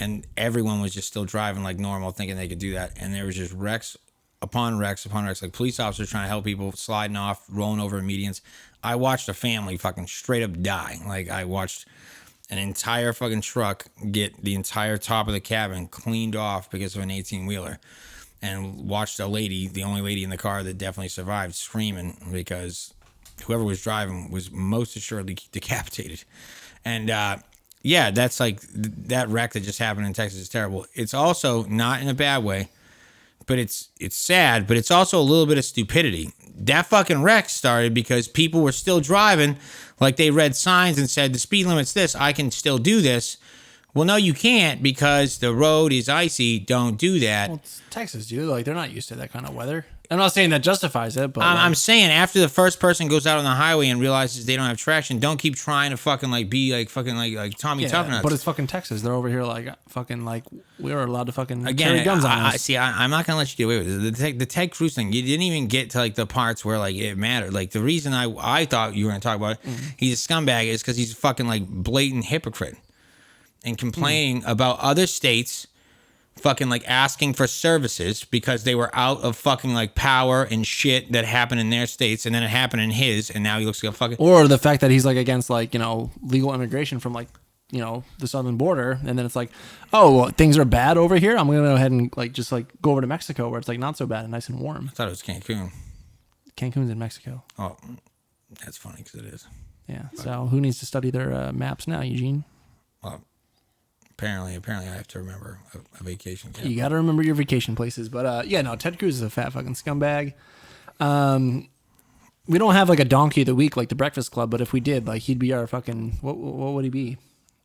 And everyone was just still driving like normal, thinking they could do that. And there was just wrecks upon wrecks upon wrecks, like police officers trying to help people, sliding off, rolling over medians. I watched a family fucking straight up die. Like I watched an entire fucking truck get the entire top of the cabin cleaned off because of an 18-wheeler, and watched a lady, the only lady in the car that definitely survived, screaming because whoever was driving was most assuredly decapitated. And yeah, that's like that wreck that just happened in Texas is terrible. It's also not in a bad way, but it's sad, but it's also a little bit of stupidity. That fucking wreck started because people were still driving like they read signs and said, the speed limit's this, I can still do this. Well, no, you can't because the road is icy. Don't do that. Well, it's Texas, dude. Like they're not used to that kind of weather. I'm not saying that justifies it, but I'm saying after the first person goes out on the highway and realizes they don't have traction, don't keep trying to fucking like be like fucking like Tommy Toughnut. but it's fucking Texas. They're over here like fucking like we're allowed to fucking Again, carry guns on us. I'm not gonna let you get away with it. The Ted Cruz thing, you didn't even get to like the parts where like it mattered. Like the reason I thought you were gonna talk about it, he's a scumbag, is because he's a fucking like blatant hypocrite and complaining about other states fucking like asking for services because they were out of fucking like power and shit that happened in their states, and then it happened in his, and now he looks like a fucking. Or the fact that he's like against like legal immigration from like the southern border, and then it's like, oh, well, things are bad over here. I'm gonna go ahead and like just like go over to Mexico where it's like not so bad and nice and warm. I thought it was Cancun. Cancun's in Mexico. Oh, that's funny because it is. Yeah. So who needs to study their maps now, Eugene? Well, apparently I have to remember a vacation camp. You got to remember your vacation places. But yeah, no, Ted Cruz is a fat fucking scumbag. We don't have like a donkey of the week like the Breakfast Club, but if we did, like he'd be our fucking what would he be?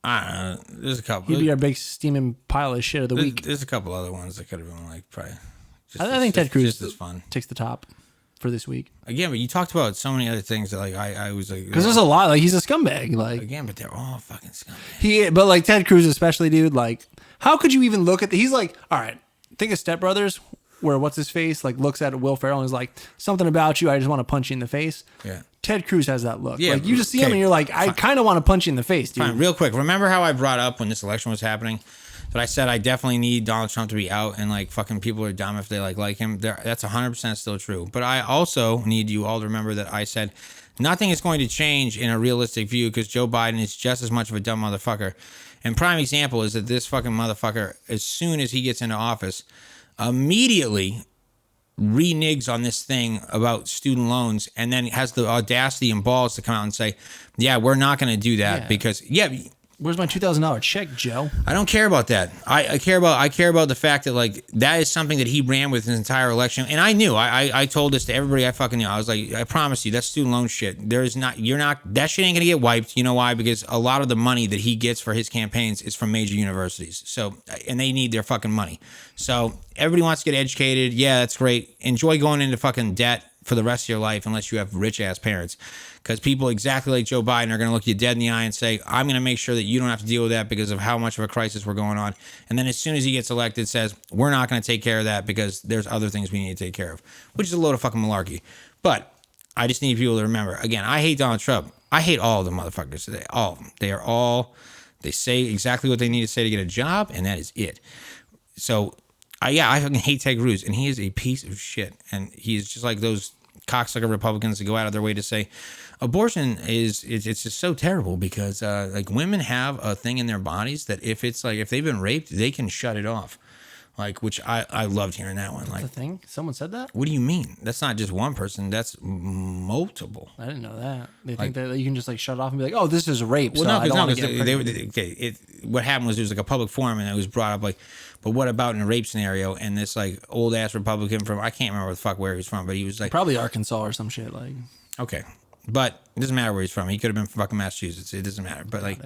I don't know. There's a couple. He'd be our big steaming pile of shit of the week. There's a couple other ones that could have been like probably. I think Ted Cruz just as fun. Takes the top for this week. Again, but you talked about so many other things that like I was like because there's a lot. Like he's a scumbag. Like again, but they're all fucking scumbags. But like Ted Cruz especially, dude. Like how could you even look at he's like, all right, think of Step Brothers. Where what's his face like looks at Will Ferrell and is like something about you. I just want to punch you in the face. Yeah. Ted Cruz has that look. Yeah, like you just see him and you're like, I kind of want to punch you in the face, dude. Fine, real quick. Remember how I brought up when this election was happening that I said I definitely need Donald Trump to be out and like fucking people are dumb if they like him. That's 100% still true. But I also need you all to remember that I said nothing is going to change in a realistic view because Joe Biden is just as much of a dumb motherfucker. And prime example is that this fucking motherfucker, as soon as he gets into office, immediately reneges on this thing about student loans and then has the audacity and balls to come out and say, yeah, we're not going to do that because where's my $2,000 check, Joe? I don't care about that. I care about the fact that like that is something that he ran with his entire election. And I knew I told this to everybody I fucking knew. I was like, I promise you, that student loan shit. That shit ain't gonna get wiped. You know why? Because a lot of the money that he gets for his campaigns is from major universities. So and they need their fucking money. So everybody wants to get educated. Yeah, that's great. Enjoy going into fucking debt for the rest of your life unless you have rich ass parents. Because people exactly like Joe Biden are going to look you dead in the eye and say, I'm going to make sure that you don't have to deal with that because of how much of a crisis we're going on. And then as soon as he gets elected, says, we're not going to take care of that because there's other things we need to take care of, which is a load of fucking malarkey. But I just need people to remember, again, I hate Donald Trump. I hate all of the motherfuckers today. All of them. They say exactly what they need to say to get a job, and that is it. So, I fucking hate Ted Cruz, and he is a piece of shit. And he's just like those cocksucker Republicans that go out of their way to say abortion it's just so terrible because like women have a thing in their bodies that if they've been raped, they can shut it off. Like, which I loved hearing that one. Like, the thing? Someone said that? What do you mean? That's not just one person. That's multiple. I didn't know that. They think that you can just like shut it off and be like, "Oh, this is rape." Well, what happened was there was like a public forum and it was brought up like, but what about in a rape scenario? And this like old ass Republican from I can't remember the fuck where he's from, but he was like probably Arkansas or some shit like. Okay, but it doesn't matter where he's from. He could have been from fucking Massachusetts. It doesn't matter. But like.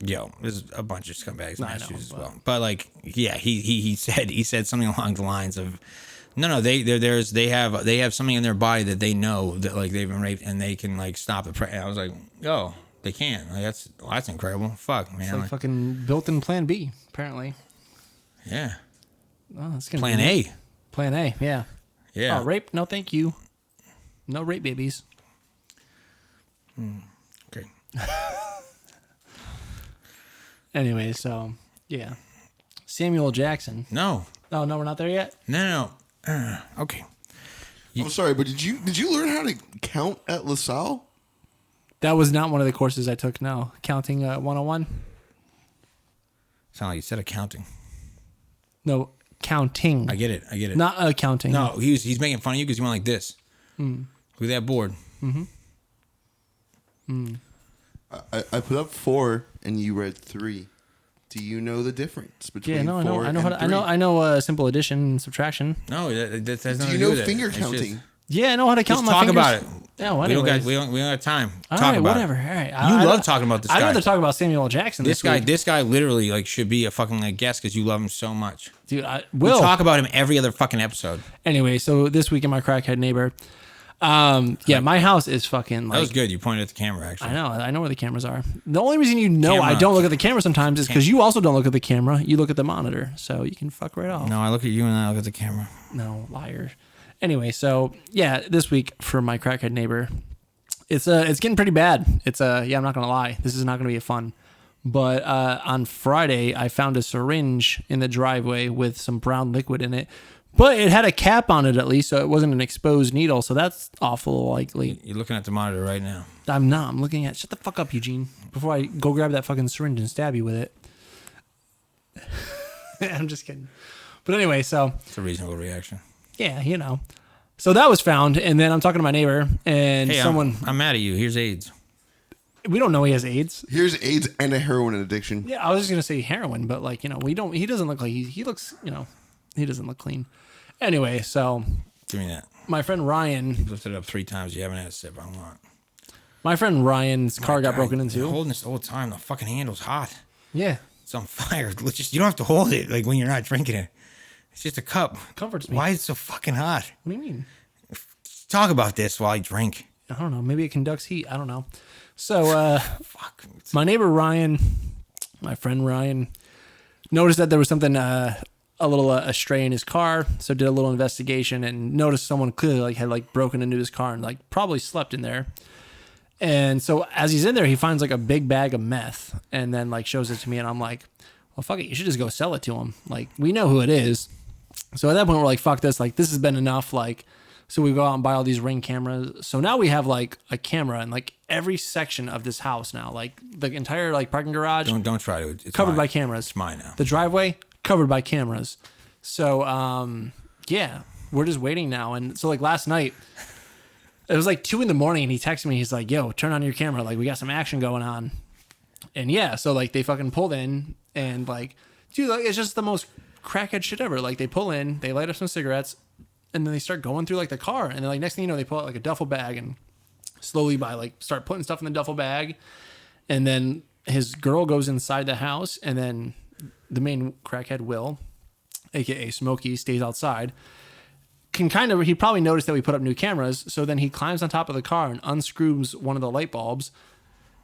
Yo, there's a bunch of scumbags in Massachusetts as well. But like, yeah, he said something along the lines of, no, they have something in their body that they know that like they've been raped and they can like stop the. I was like, oh, they can. Like, that's incredible. Fuck, man. It's like fucking built-in Plan B, apparently. Yeah. Oh, that's gonna Plan be A. Plan A, yeah. Yeah. Oh, rape? No, thank you. No rape babies. Okay. Anyway, so yeah, Samuel Jackson. No. Oh no, we're not there yet. No. Okay. I'm sorry, but did you learn how to count at LaSalle? That was not one of the courses I took. No, counting 101. Sound like you said accounting. No, counting. I get it. Not accounting. No, he's making fun of you because you went like this. Look at that board. I put up 4 and you read 3. Do you know the difference between 4 and 3? I know simple addition and subtraction. No, that has nothing Do to you do know with it. finger It's counting? just- Yeah, I know how to count Just my talk fingers. about it. Yeah, well, we don't anyways. got time. All Talk right, about whatever. it. All right. You love talking about this guy. I'd rather talk about Samuel Jackson. This guy literally like should be a fucking like guest because you love him so much. Dude, We talk about him every other fucking episode. Anyway, so this week in my crackhead neighbor, my house is fucking like. That was good. You pointed at the camera actually. I know where the cameras are. The only reason I don't look at the camera sometimes is because you also don't look at the camera. You look at the monitor, so you can fuck right off. No, I look at you and I look at the camera. No, liar. Anyway, so yeah, this week for my crackhead neighbor, it's getting pretty bad. I'm not gonna lie, this is not gonna be fun. But on Friday, I found a syringe in the driveway with some brown liquid in it, but it had a cap on it at least, so it wasn't an exposed needle. So that's awful likely. You're looking at the monitor right now. I'm not. I'm looking at. Shut the fuck up, Eugene. Before I go grab that fucking syringe and stab you with it. I'm just kidding. But anyway, so It's a reasonable reaction. yeah, So that was found, and then I'm talking to my neighbor, and Hey, someone. I'm mad at you. Here's AIDS. We don't know he has AIDS. Here's AIDS and a heroin addiction. Yeah, I was just gonna say heroin, but like we don't. He doesn't look like he looks. He doesn't look clean. Anyway, so Give me that. my friend Ryan. You lifted it up 3 times. You haven't had a sip. I want. My friend Ryan's car got broken You're into. holding this the whole time. The fucking handle's hot. Yeah. It's on fire. You don't have to hold it like when you're not drinking it. It's just a cup. Comforts me. Why is it so fucking hot? What do you mean? Talk about this while I drink. I don't know. Maybe it conducts heat. I don't know. So, Fuck. my neighbor Ryan, my friend Ryan, noticed that there was something a little astray in his car. So did a little investigation and noticed someone clearly had broken into his car and probably slept in there. And so as he's in there, he finds a big bag of meth and then shows it to me. And I'm like, well, fuck it. You should just go sell it to him. We know who it is. So at that point, we're like, fuck this. This has been enough. So we go out and buy all these Ring cameras. So now we have a camera in every section of this house now. The entire parking garage. Don't try to. It's covered mine. by cameras. It's mine now. The driveway covered by cameras. So yeah, we're just waiting now. And so last night, it was 2 a.m. and he texted me. He's like, yo, turn on your camera. We got some action going on. And yeah, so they fucking pulled in and dude, it's just the most crackhead shit ever. They pull in, they light up some cigarettes, and then they start going through the car. And then next thing you know, they pull out a duffel bag and slowly start putting stuff in the duffel bag. And then his girl goes inside the house, and then the main crackhead, Will, aka Smokey, stays outside. He probably noticed that we put up new cameras, so then he climbs on top of the car and unscrews one of the light bulbs,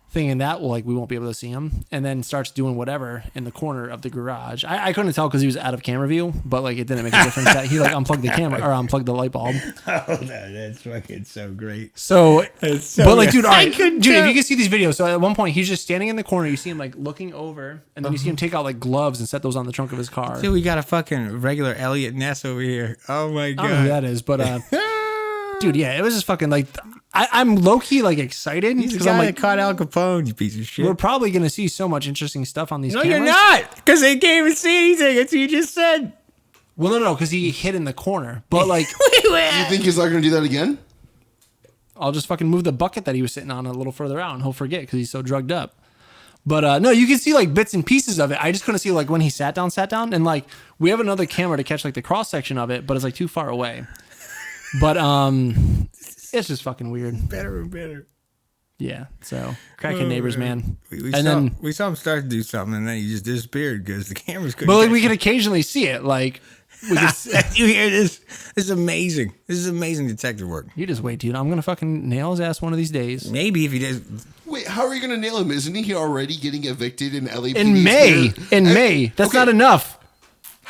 thinking that we won't be able to see him, and then starts doing whatever in the corner of the garage. I couldn't tell because he was out of camera view, but it didn't make a difference that he unplugged the camera or unplugged the light bulb. Oh, that's fucking so great. So, So but dude, all right, couldn't dude, tell. if you can see these videos, so at one point he's just standing in the corner. You see him looking over, and then you see him take out gloves and set those on the trunk of his car. Dude, we got a fucking regular Elliot Ness over here. Oh my I don't know who god. that is, but dude, yeah, it was just fucking I'm low key excited He's the because guy I'm that caught Al Capone, you piece of shit. we're probably gonna see so much interesting stuff on these No, cameras. you're not, because they can't even see anything. That's what you just said. Well, no, because he hid in the corner. But You think he's not going to do that again? I'll just fucking move the bucket that he was sitting on a little further out, and he'll forget because he's so drugged up. But no, you can see bits and pieces of it. I just couldn't see when he sat down, and we have another camera to catch the cross section of it, but it's too far away. But it's just fucking weird. Better and better. Yeah. So crackhead neighbors, man. We saw him start to do something, and then he just disappeared because the cameras couldn't. But catch we him. can occasionally see it. We could, You hear this? This is amazing. This is amazing detective work. you just wait, dude. I'm gonna fucking nail his ass one of these days. Maybe if he does. Wait, how are you going to nail him? Isn't he already getting evicted in LAPD? In May. That's okay. not enough.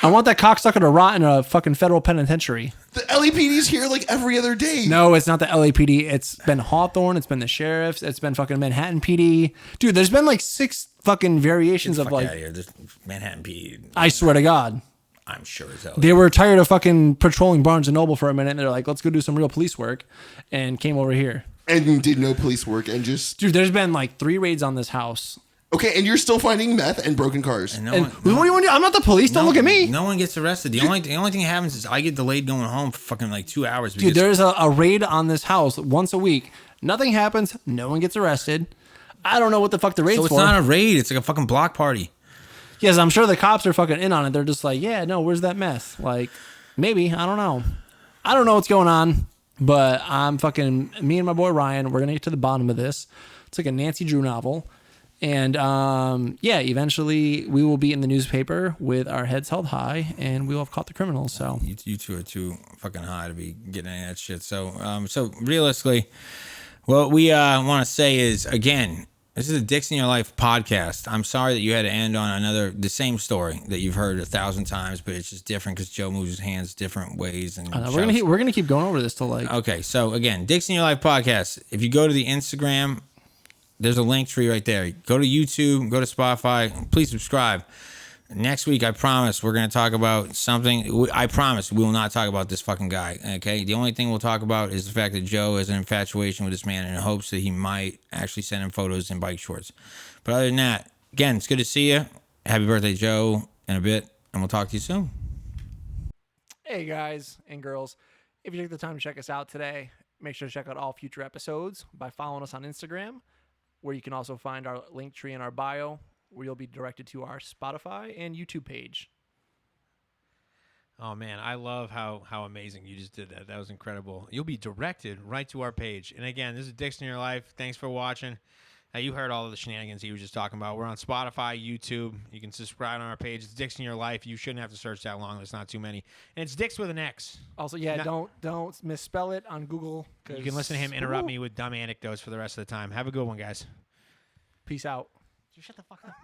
I want that cocksucker to rot in a fucking federal penitentiary. The LAPD's here every other day. No, it's not the LAPD. It's been Hawthorne. It's been the sheriffs. It's been fucking Manhattan PD. Dude, there's been 6 fucking variations of Fuck out of here. This Manhattan P. I swear to God. I'm sure as hell. They were tired of fucking patrolling Barnes & Noble for a minute. And they're like, let's go do some real police work. And came over here. And did no police work and just... Dude, there's been 3 raids on this house. Okay, and you're still finding meth and broken cars. And What do you want to do? I'm not the police. Don't look at me. No one gets arrested. The only thing that happens is I get delayed going home for fucking 2 hours. Dude, there's a raid on this house once a week. Nothing happens. No one gets arrested. I don't know what the fuck the raid's so it's for. not a raid. It's a fucking block party. Yes, I'm sure the cops are fucking in on it. They're just yeah, no, where's that meth? Maybe. I don't know. I don't know what's going on, but I'm fucking, me and my boy Ryan, we're going to get to the bottom of this. It's like a Nancy Drew novel. And yeah, eventually we will be in the newspaper with our heads held high, and we will have caught the criminals. So You two are too fucking high to be getting any of that shit. So realistically, what we want to say is, again, this is a Dicks in Your Life podcast. I'm sorry that you had to end on the same story that you've heard 1,000 times, but it's just different because Joe moves his hands different ways. And we're gonna keep going over this till Okay, so again, Dicks in Your Life podcast. If you go to the Instagram, there's a link tree right there. Go to YouTube, go to Spotify. Please subscribe. Next week, I promise, we're going to talk about something. I promise we will not talk about this fucking guy, okay? The only thing we'll talk about is the fact that Joe has an infatuation with this man in hopes that he might actually send him photos in bike shorts. But other than that, again, it's good to see you. Happy birthday, Joe, in a bit, and we'll talk to you soon. Hey, guys and girls. If you took the time to check us out today, make sure to check out all future episodes by following us on Instagram, where you can also find our link tree in our bio, where you'll be directed to our Spotify and YouTube page. Oh man, I love how amazing you just did that. That was incredible. You'll be directed right to our page. And again, this is Dicks in Your Life. Thanks for watching. You heard all of the shenanigans he was just talking about. We're on Spotify, YouTube. You can subscribe on our page. It's Dicks in Your Life. You shouldn't have to search that long. There's not too many. And it's Dicks with an X. Also, don't misspell it on Google. You can listen to him interrupt me with dumb anecdotes for the rest of the time. Have a good one, guys. Peace out. You shut the fuck up.